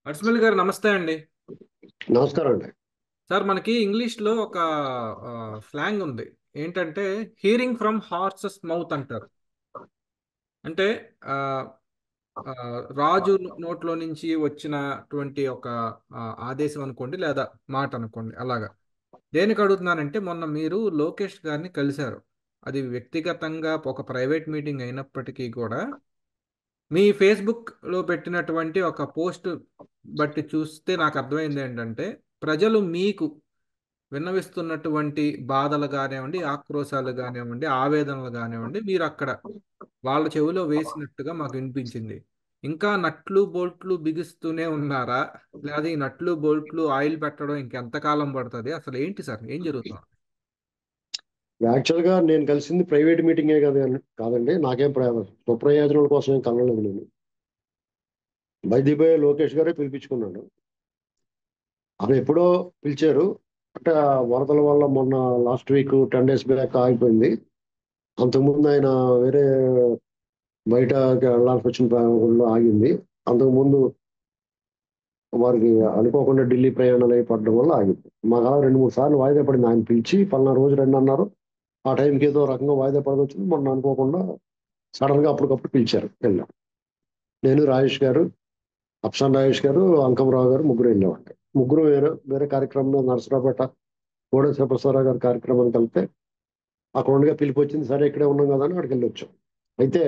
అడ్స్మల్ గారు నమస్తే అండి. నమస్కారం అండి. సార్ మనకి ఇంగ్లీష్లో ఒక స్లాంగ్ ఉంది. ఏంటంటే హీరింగ్ ఫ్రమ్ హార్సెస్ మౌత్ అంటారు. అంటే ఆ, ఆ, రాజు నోట్లో నుంచి వచ్చినటువంటి ఒక ఆదేశం అనుకోండి, లేదా మాట అనుకోండి. అలాగా దేనికి అడుగుతున్నానంటే, మొన్న మీరు లోకేష్ గారిని కలిశారు. అది వ్యక్తిగతంగా ఒక ప్రైవేట్ మీటింగ్ అయినప్పటికీ కూడా మీ ఫేస్బుక్లో పెట్టినటువంటి ఒక పోస్ట్ బట్టి చూస్తే నాకు అర్థమైంది ఏంటంటే, ప్రజలు మీకు విన్నవిస్తున్నటువంటి బాధలు కానివ్వండి, ఆక్రోశాలు కానివ్వండి, ఆవేదనలు కానివ్వండి, మీరు అక్కడ వాళ్ళ చెవిలో వేసినట్టుగా మాకు వినిపించింది. ఇంకా నట్లు బోల్ట్లు బిగిస్తూనే ఉన్నారా, లేదా ఈ నట్లు బోల్ట్లు ఆయిల్ పెట్టడం ఇంకెంతకాలం పడుతుంది? అసలు ఏంటి సార్, ఏం జరుగుతుంది? యాక్చువల్‌గా నేను కలిసింది ప్రైవేట్ మీటింగే కాదండి. నాకేం స్వప్రయోజనాల కోసం ఏం కలవలేదు నేను. బై ది బై లోకేష్ గారే పిలిపించుకున్నాడు. ఆయన ఎప్పుడో పిలిచారు. అంటే ఆ వరదల వల్ల మొన్న లాస్ట్ వీక్ 10 డేస్ బ్యాక్ ఆగిపోయింది. అంతకుముందు ఆయన వేరే బయటకి వెళ్ళాల్సొచ్చిన ఊళ్ళో ఆగింది. అంతకుముందు వారికి అనుకోకుండా ఢిల్లీ ప్రయాణాలు అయి పడడం వల్ల ఆగింది. మాకలా 2, 3 సార్లు వాయిదా పడింది. ఆయన పిలిచి పలానా రోజు రండి అన్నారు. ఆ టైంకి ఏదో రకంగా వాయిదా పడవచ్చింది. మొన్న అనుకోకుండా సడన్‌గా అప్పటికప్పుడు పిలిచారు. వెళ్ళాం. నేను, రాజేష్ గారు, అప్సాన్ రాజేష్ గారు, అంకమరావు గారు ముగ్గురు వెళ్ళామండి. ముగ్గురు వేరే వేరే కార్యక్రమంలో నరసరావుపేట కోడె శివప్రసాదరావు గారి కార్యక్రమానికి వెళ్తే అక్కడ ఉండగా పిలిపొచ్చింది. సరే ఇక్కడే ఉన్నాం కదా అని అక్కడికి వెళ్ళొచ్చాం. అయితే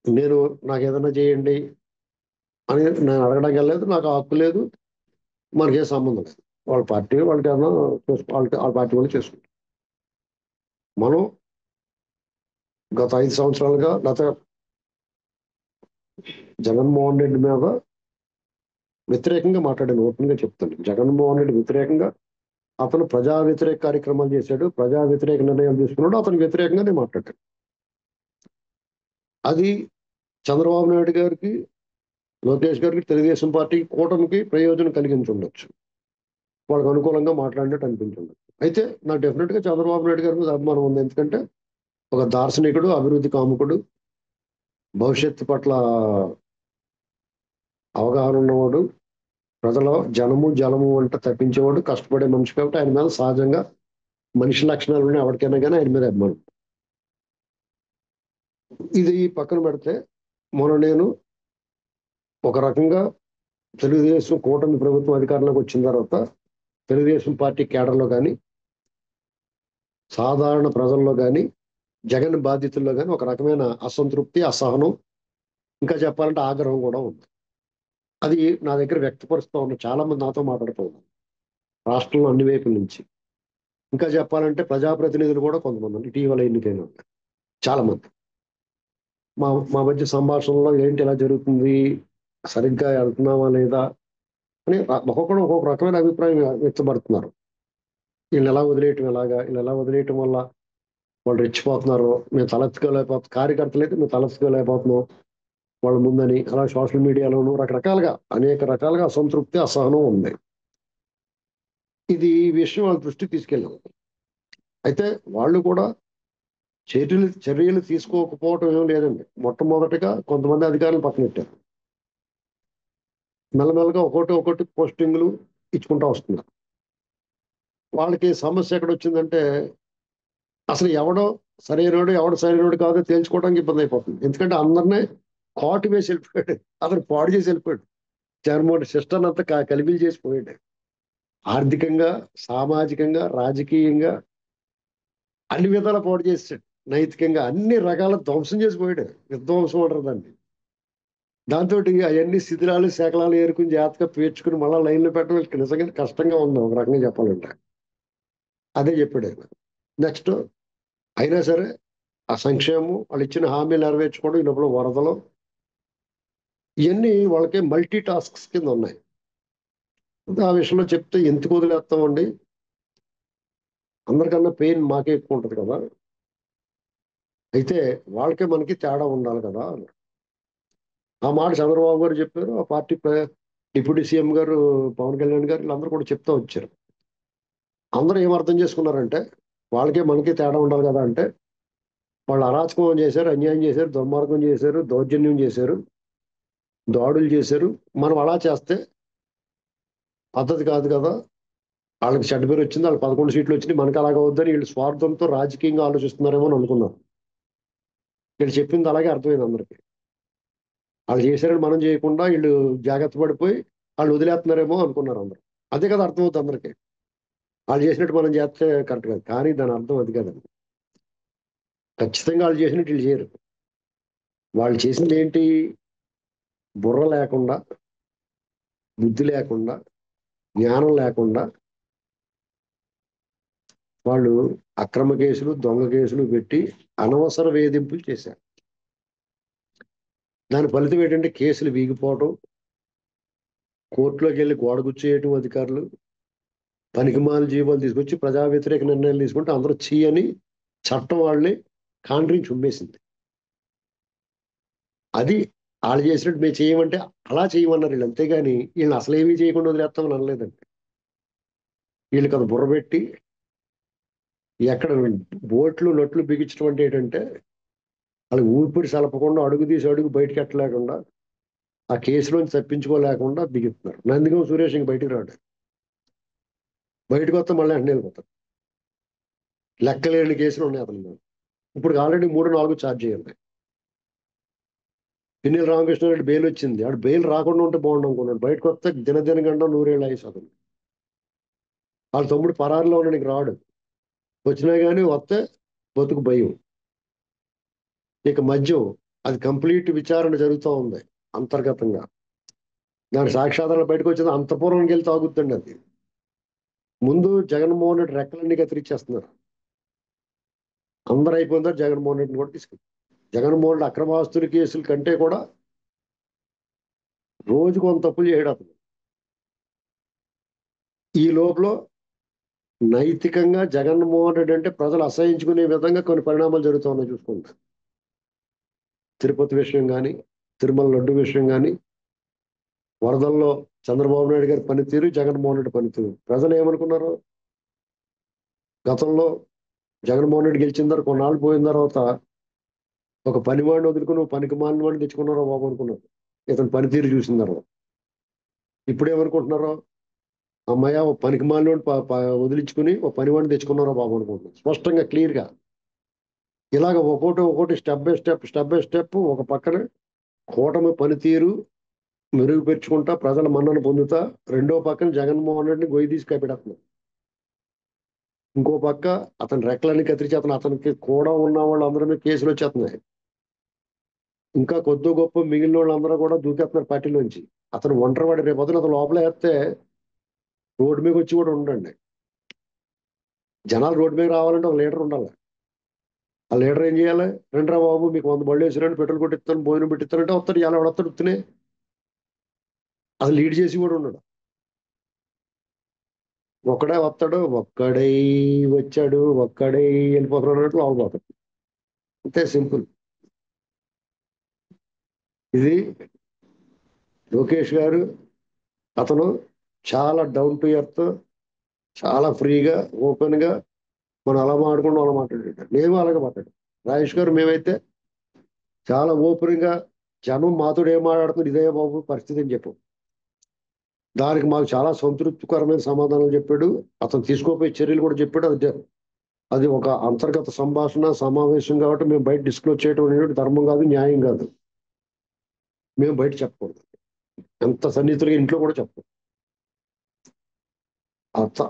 నేను నాకేదన్నా చేయండి అని నేను అడగడానికి వెళ్ళలేదు. నాకు ఆ హక్కు లేదు. మనకేం సంబంధం లేదు. వాళ్ళ పార్టీ వాళ్ళకేమన్నా వాళ్ళ పార్టీ వాళ్ళు చేసుకుంటారు. మనం గత 5 సంవత్సరాలుగా జగన్మోహన్ రెడ్డి మీద వ్యతిరేకంగా మాట్లాడాను. ఓపెన్‌గా చెప్తాను. జగన్మోహన్ రెడ్డి వ్యతిరేకంగా అతను ప్రజా వ్యతిరేక కార్యక్రమాలు చేశాడు. ప్రజా వ్యతిరేక నిర్ణయాలు తీసుకున్నాడు. అతనికి వ్యతిరేకంగా నేను మాట్లాడాను. అది చంద్రబాబు నాయుడు గారికి, లోకేష్ గారికి, తెలుగుదేశం పార్టీకి, కూటమికి ప్రయోజనం కలిగించుండొచ్చు. వాళ్ళకి అనుకూలంగా మాట్లాడినట్టు అనిపించుండొచ్చు. అయితే నాకు డెఫినిట్‌గా చంద్రబాబు నాయుడు గారి మీద అభిమానం ఉంది. ఎందుకంటే ఒక దార్శనికుడు, అభివృద్ధి కాముకుడు, భవిష్యత్తు పట్ల అవగాహన ఉన్నవాడు, ప్రజల జనము, జలము వంట తప్పించేవాడు, కష్టపడే మనిషి కాబట్టి ఆయన మీద సహజంగా మనిషి లక్షణాలున్నాయి ఎవరికైనా గాని ఆయన మీద అభిమానం. ఇది పక్కన పెడితే మొన్న నేను ఒక రకంగా తెలుగుదేశం కూటమి ప్రభుత్వం అధికారంలోకి వచ్చిన తర్వాత తెలుగుదేశం పార్టీ కేడర్‌లో గాని, సాధారణ ప్రజల్లో గాని, జగన్ బాధితుల్లో గాని ఒక రకమైన అసంతృప్తి, అసహనం, ఇంకా చెప్పాలంటే ఆగ్రహం కూడా ఉంది. అది నా దగ్గర వ్యక్తపరుస్తా ఉన్న చాలా మంది నాతో మాట్లాడుతూ ఉన్నారు. రాష్ట్రంలో అన్ని వైపుల నుంచి. ఇంకా చెప్పాలంటే ప్రజాప్రతినిధులు కూడా కొంతమంది ఇటీవల ఎన్నికైన వాళ్ళు. చాలా మంది. మా మా మధ్య సంభాషణలో ఏంటి ఇలా జరుగుతుంది? సరిగ్గా ఎళ్తున్నామా లేదా? అని ఒక్కొక్కడు ఒక్కొక్క రకమైన అభిప్రాయం వ్యక్తపడుతున్నారు. ఈళ్ళనెలా వదిలేయటం ఎలాగా? ఈళ్ళనెలా వదిలేయటం వల్ల వాళ్ళు రెచ్చిపోతున్నారు. మేము కార్యకర్తలైతే మేము తలెత్తుకోలేకపోతున్నాం వాళ్ళ ముందని. అలా సోషల్ మీడియాలోను రకరకాలుగా అనేక రకాలుగా అసంతృప్తి, అసహనం ఉంది. ఈ విషయం వాళ్ళ దృష్టికి తీసుకెళ్ళాం. అయితే వాళ్ళు కూడా చర్యలు తీసుకోకపోవటం ఏం లేదండి. మొట్టమొదటిగా కొంతమంది అధికారులను పక్కనెట్టారు. మెల్లమెల్లగా ఒక్కోటి పోస్టింగులు ఇచ్చుకుంటా వస్తున్నారు. వాళ్ళకి సమస్య ఎక్కడొచ్చిందంటే అసలు ఎవడు సరైనోడు కాదో తేల్చుకోవడానికి ఇబ్బందయిపోతుంది. ఎందుకంటే అందరిని కాటు వేసి వెళ్ళిపోయాడు. అతను పాడు చేసి వెళ్ళిపోయాడు. జగన్మోహన్ సిస్టర్‌నంతా కలిబిలి చేసి పోయాడు. ఆర్థికంగా, సామాజికంగా, రాజకీయంగా అన్ని విధాలా పాడు చేసేసాడు. నైతికంగా అన్ని రకాల ధ్వంసం చేసి పోయాడు. విధ్వంసం అంటారు దాన్ని. దాంతోటి అయన్నీ శిథిలాలు, శకలాలు ఏరుకొని జాగ్రత్తగా పేర్చుకొని మళ్ళా లైన్‌లో పెట్టడం వీళ్ళకి నిజంగానే కష్టంగా ఉంది ఒక రకంగా చెప్పాలంటే. అదే చెప్పాడాయన. నెక్స్ట్ అయినా సరే ఆ సంక్షేమం, వాళ్ళిచ్చిన హామీలు నెరవేర్చుకోవడం, ఈ లోపల వరదలు ఇయన్నీ వాళ్ళకి మల్టీ టాస్క్స్ కింద ఉన్నాయి. ఆ విషయంలో చెప్తే ఎందుకు వదిలేస్తామండి? అందరికన్నా పెయిన్ మాకే ఎక్కువ ఉంటది కదా! అయితే వాళ్ళకి మనకి తేడా ఉండాలి కదా! అన్నారు. ఆ మాట చంద్రబాబు గారు చెప్పారు. ఆ పార్టీ డిప్యూటీ సీఎం గారు పవన్ కళ్యాణ్ గారు వీళ్ళందరూ కూడా చెప్తా వచ్చారు. అందరూ ఏం అర్థం చేసుకున్నారంటే, వాళ్ళకి మనకి తేడా ఉండాలి కదా! అంటే వాళ్ళు అరాచకం చేశారు, అన్యాయం చేశారు, దుర్మార్గం చేశారు, దౌర్జన్యం చేశారు. దాడులు చేశారు. మనం అలా చేస్తే పద్ధతి కాదు కదా, వాళ్ళకి చెడ్డ పేరు వచ్చింది, వాళ్ళకి 11 సీట్లు వచ్చినాయి, మనకి అలాగ అవుద్దని వీళ్ళు స్వార్థంతో రాజకీయంగా ఆలోచిస్తున్నారేమో అని అనుకున్నాం. వీళ్ళు చెప్పింది అలాగే అర్థమైంది అందరికి. వాళ్ళు చేశారని మనం చేయకుండా వీళ్ళు జాగ్రత్త పడిపోయి వాళ్ళు వదిలేస్తున్నారేమో అనుకున్నారు అందరు. అదే కదా అర్థమవుతుంది అందరికి. వాళ్ళు చేసినట్టు మనం చేస్తే కరెక్ట్ కాదు, కానీ దాని అర్థం అది కదండి. ఖచ్చితంగా వాళ్ళు చేసినట్టు వీళ్ళు చేయరు. వాళ్ళు చేసింది ఏంటి? బుర్ర లేకుండా, బుద్ధి లేకుండా, జ్ఞానం లేకుండా వాళ్ళు అక్రమ కేసులు, దొంగ కేసులు పెట్టి అనవసర వేధింపులు చేశారు. దాని ఫలితం ఏంటంటే కేసులు వీగిపోవటం, కోర్టులోకి వెళ్ళి గోడ గుచ్చేయటం, అధికారులు పనికిమాల జీవాలు తీసుకొచ్చి ప్రజా వ్యతిరేక నిర్ణయాలు తీసుకుంటే అందరూ అని చట్టం వాళ్ళని కాండ్రించి ఉమ్మేసింది. అది వాళ్ళు చేసినట్టు మేము చేయమంటే అలా చేయమన్నారు వీళ్ళు, అంతేగాని వీళ్ళని అసలు ఏమీ చేయకుండా వదిలేస్తామని అనలేదండి. వీళ్ళకి అది బుర్రబెట్టి ఎక్కడ బోట్లు నట్లు బిగించడం అంటే ఏంటంటే వాళ్ళకి ఊపిరి సలపకుండా అడుగు తీసి అడుగు బయటకి ఎట్టలేకుండా ఆ కేసులోంచి తప్పించుకోలేకుండా బిగిస్తున్నారు. నందిగం సురేష్ ఇంక బయటికి రాడు. బయటకు వస్తే మళ్ళీ వెంటనే వెళ్ళిపోతారు. లెక్కలేని కేసులు ఉన్నాయి అతని మీద. ఇప్పుడు ఆల్రెడీ 3, 4 ఛార్జ్ చేయాలి. పిన్నెల రామకృష్ణారెడ్డి బెయిల్ వచ్చింది, ఆడు బెయిల్ రాకుండా ఉంటే బాగుండు అనుకున్నాడు. బయటకు వస్తే దినదిన గంట 100 ఏళ్ళు ఆయుష్ అతను. వాళ్ళ తమ్ముడు పరారిలో ఉన్నానికి రాడు, వచ్చినా కానీ వస్తే బతుకు భయం. ఇక మద్యం, అది కంప్లీట్ విచారణ జరుగుతూ ఉంది అంతర్గతంగా. దాని సాక్ష్యాధారాలు బయటకు వచ్చింది, అంతఃపురంకి వెళ్ళి తాగుతుందండి అది. ముందు జగన్మోహన్ రెడ్డి రెక్కలన్నీ కత్తిరించేస్తున్నారు. అందరు అయిపోయిన తర్వాత జగన్మోహన్ రెడ్డిని కూడా తీసుకుంటారు. జగన్మోహన్ రెడ్డి అక్రమాస్తుల కేసుల కంటే కూడా రోజు కొంత తప్పులు చేయడం అతను. ఈ లోపల నైతికంగా జగన్మోహన్ రెడ్డి అంటే ప్రజలు అసహించుకునే విధంగా కొన్ని పరిణామాలు జరుగుతూ ఉన్నాయి చూసుకోండి. తిరుపతి విషయం కానీ, తిరుమల లడ్డు విషయం కానీ, వరదల్లో చంద్రబాబు నాయుడు గారి పనితీరు, జగన్మోహన్ రెడ్డి పనితీరు. ప్రజలు ఏమనుకున్నారు? గతంలో జగన్మోహన్ రెడ్డి గెలిచిన తర్వాత కొన్నాళ్ళు పోయిన తర్వాత ఒక పనివాడిని వదులుకుని పనికి మాలిన వాడిని తెచ్చుకున్నారో బాబు అనుకున్నారు ఇతను పనితీరు చూసిన తర్వాత. ఇప్పుడు ఏమనుకుంటున్నారో, అమ్మాయ ఓ పనికి మాలిన వదిలించుకుని ఓ పనివాడిని తెచ్చుకున్నారో బాబు అనుకుంటున్నారు. స్పష్టంగా క్లియర్గా ఇలాగ ఒక్కొక్కటి స్టెప్ ఒక పక్కన కూటమి పనితీరు మెరుగుపరుచుకుంటా ప్రజల మన్నను పొందుతా, రెండో పక్కన జగన్మోహన్ రెడ్డిని గొయ్యి తీసి కప్పెడుతున్నారు. ఇంకో పక్క అతని రెక్కలన్నీ కత్తిరించి అతనికి కూడా ఉన్న వాళ్ళందరి మీద కేసులు వచ్చేస్తున్నాయి. ఇంకా కొద్ది గొప్ప మిగిలిన వాళ్ళందరూ కూడా దూకేస్తున్నారు పార్టీలోంచి. అతను ఒంటరివాడి, రేపు అతను లోపల వేస్తే రోడ్డు మీద వచ్చి కూడా ఉండండి. జనాలు రోడ్డు మీద రావాలంటే ఒక లీడర్ ఉండాలి. ఆ లీడర్ ఏం చేయాలి? రండిరా బాబు మీకు 100 బళ్ళు వేసిరండి, పెట్రోల్ కొట్టిస్తాను, భోజనం పెట్టిస్తానంటే వస్తాడు. ఇలా ఎవడొస్తాడు? ఉత్తినే అది లీడ్ చేసి కూడా ఉన్నాడు. ఒక్కడే వస్తాడు, ఒక్కడై వచ్చాడు, ఒక్కడై వెళ్ళిపోతున్నాడు అన్నట్లు లోపలిపోతాడు. అంతే, సింపుల్. ఇది లోకేష్ గారు, అతను చాలా డౌన్ టు ఎర్త్, చాలా ఫ్రీగా ఓపెన్ గా మనం అలా మాట్లాడుకుంటూ అలా మాట్లాడాడు. మేము అలాగే మాట్లాడు. రాజేష్ గారు మేమైతే చాలా ఓపెన్ గా జనం మాతో ఏం మాట్లాడుతున్నారు ఇదే బాబు పరిస్థితి అని చెప్పాం. దానికి మాకు చాలా సంతృప్తికరమైన సమాధానం చెప్పాడు. అతను తీసుకోపోయే చర్యలు కూడా చెప్పాడు. అది ఒక అంతర్గత సంభాషణ సమావేశం కాబట్టి మేము బయట డిస్క్లోజ్ చేయడం అనేది ధర్మం కాదు, న్యాయం కాదు. మేము బయట చెప్పకూడదు. ఎంత సన్నిహితులుగా ఇంట్లో కూడా చెప్పకూడదు.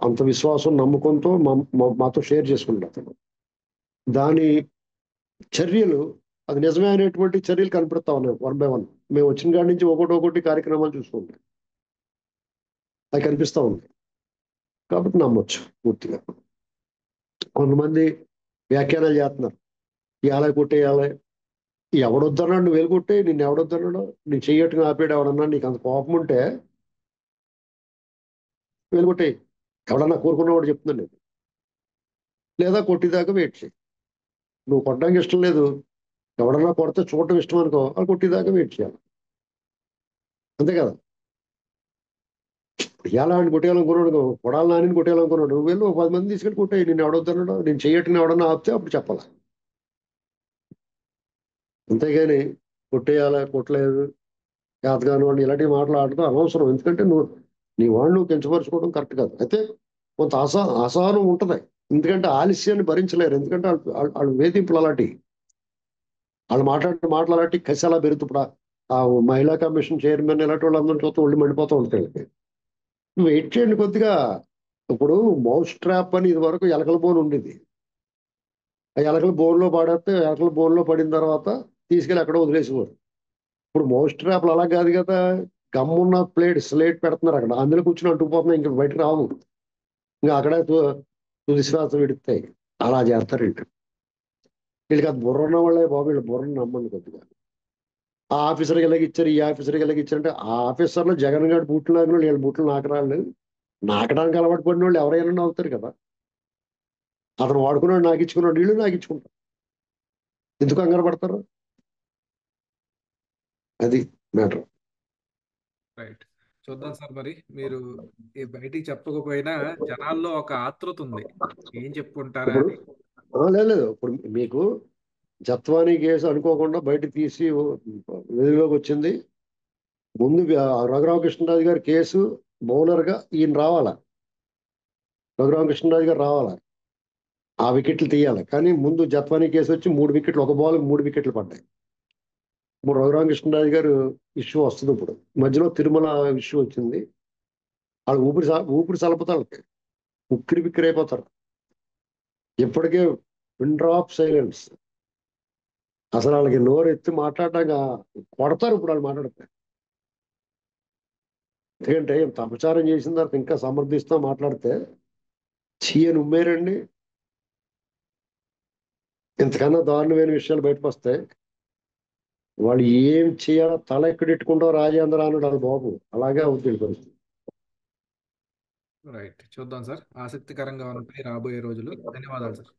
అంత విశ్వాసం నమ్మకంతో మాతో షేర్ చేసుకుంటాడు అతను. దాని చర్యలు, అది నిజమే అనేటువంటి చర్యలు కనపడతా ఉన్నాయి 1 by 1. మేము వచ్చిన కాడి నుంచి ఒకటి కార్యక్రమాలు చూసుకుంటాం, అది కనిపిస్తా ఉంది. కాబట్టి నమ్మొచ్చు పూర్తిగా. కొంతమంది వ్యాఖ్యానాలు చేస్తున్నారు, ఇవాళ కొట్టేయాలి, ఎవడొద్దన్నాడు నువ్వు వెళ్ళుకొట్టే, నిన్ను ఎవడొద్దన్నాడు, నేను చెయ్యట్టుగా ఆపేడు ఎవడన్నా, నీకు అంత కోపం ఉంటే వెళ్ళుకొట్టే, ఎవడన్నా కోరుకున్నవాడు చెప్తున్నాను. లేదా కొట్టిదాకా వెయిట్ చేయి. నువ్వు కొట్టడానికి ఇష్టం లేదు, ఎవడన్నా కొడితే చూడటం ఇష్టం అనుకో, అది కొట్టిదాకా వెయిట్ చేయాలి. అంతే కదా. ఎలా అని కొట్టేయాలనుకున్నాడు, కొడాలి నాని కొట్టేయాలనుకున్నాడు, నువ్వు వెళ్ళి 10 మంది తీసుకెళ్ళి కొట్టాయి, నేను ఎవడొద్దన్నాడు, నేను చెయ్యట్టుగా ఎవడన్నా ఆపితే అప్పుడు చెప్పాలి. అంతేగాని కొట్టేయాలా కొట్టలేదు చేతగాని వాడిని ఇలాంటి మాట్లాడటం అనవసరం. ఎందుకంటే నీ వాడిని నువ్వు కించపరుచుకోవడం కరెక్ట్ కాదు. అయితే కొంత అసహనం ఉంటది. ఎందుకంటే ఆలస్యాన్ని భరించలేరు. ఎందుకంటే వాళ్ళు వేధింపులు అలాంటి, వాళ్ళు మాట్లాడే మాటలు అలాంటి, కసి అలా పెరుగుతూ ఇప్పుడు ఆ మహిళా కమిషన్ చైర్మన్ ఇలాంటి వాళ్ళందరూ చూస్తే ఒళ్ళు మండిపోతూ ఉంటాయి. నువ్వు వెయిట్ చేయండి కొద్దిగా. ఇప్పుడు మౌస్ ట్రాప్ అని ఇది వరకు ఎలకల బోన్ ఉండేది. ఆ ఎలకల బోన్లో పడేస్తే ఎలకల బోన్లో పడిన తర్వాత తీసుకెళ్ళి అక్కడ వదిలేసేవారు. ఇప్పుడు మౌస్ ట్రాప్లు అలా కాదు కదా. గమ్మున్న స్లేట్ పెడుతున్నారు అక్కడ, అందులో కూర్చుని అంటుకుపోతున్నాయి, ఇంక బయటకు రావు. ఇంకా అక్కడే తుది శ్వాస విడుస్తాయి. అలా చేస్తారు వీళ్ళు. వీళ్ళకి అది బుర్ర ఉన్న వాళ్ళే బాబు, వీళ్ళు బుర్రని నమ్మండి కొద్దిగా. ఆ ఆఫీసర్కి ఇలాగ ఇచ్చారు, ఈ ఆఫీసర్కి ఇలాగ ఇచ్చారంటే ఆ ఆఫీసర్లో జగన్ గారి బూట్లు నాకిన వాళ్ళు, వీళ్ళ బూట్లు నాకరాళ్ళు. నాకడానికి అలవాటు పడిన వాళ్ళు ఎవరైనా నవ్వుతారు కదా. అతను వాడుకున్నాడు, నాకు ఇచ్చుకున్నాడు, వీళ్ళు నాకు ఇచ్చుకుంటారు. ఎందుకు కంగారు పడతారు? అది మ్యాటర్. రైట్. చూద్దాం సార్, మరి మీరు ఈ బయటికి చెప్పకపోయినా జనాల్లో ఒక ఆతృత ఉంది, ఏం చెప్పుకుంటారా ఇప్పుడు అని. లేదు ఇప్పుడు మీకు జత్వానీ కేసు అనుకోకుండా బయటకు తీసి వెలుగులోకి వచ్చింది. ముందు రఘురామకృష్ణరాజు గారి కేసు బౌలర్గా ఈయన రావాలా, రఘురామకృష్ణరాజు గారు రావాలా, ఆ వికెట్లు తీయాలి. కానీ ముందు జత్వానీ కేసు వచ్చి 3 వికెట్లు, ఒక బాల్ 3 వికెట్లు పడ్డాయి. ఇప్పుడు రఘురామకృష్ణరాజు గారు ఇష్యూ వస్తుంది. ఇప్పుడు మధ్యలో తిరుమల ఇష్యూ వచ్చింది. వాళ్ళు ఊపిరి సలపుతారు, ఉక్కిరి బిక్కిరి అయిపోతారు. ఇప్పటికే పిన్ డ్రాప్ సైలెన్స్. అసలు వాళ్ళకి నోరు ఎత్తి మాట్లాడటాక కొడతారు ఇప్పుడు వాళ్ళు మాట్లాడితే. ఎందుకంటే ఇంత అపచారం చేసిన తర్వాత ఇంకా సమర్థిస్తూ మాట్లాడితే చీయని ఉమ్మేరండి. ఇంతకన్నా దారుణమైన విషయాలు బయటకు వస్తాయి. వాళ్ళు ఏం చేయాలో తల ఎక్కడెట్టుకుంటో రాజేంద్ర అన్నాడు వాళ్ళ బాబు. అలాగే అవుతుంది పరిస్థితి. రైట్, చూద్దాం సార్, ఆసక్తికరంగా ఉంటాయి రాబోయే రోజులు. ధన్యవాదాలు సార్.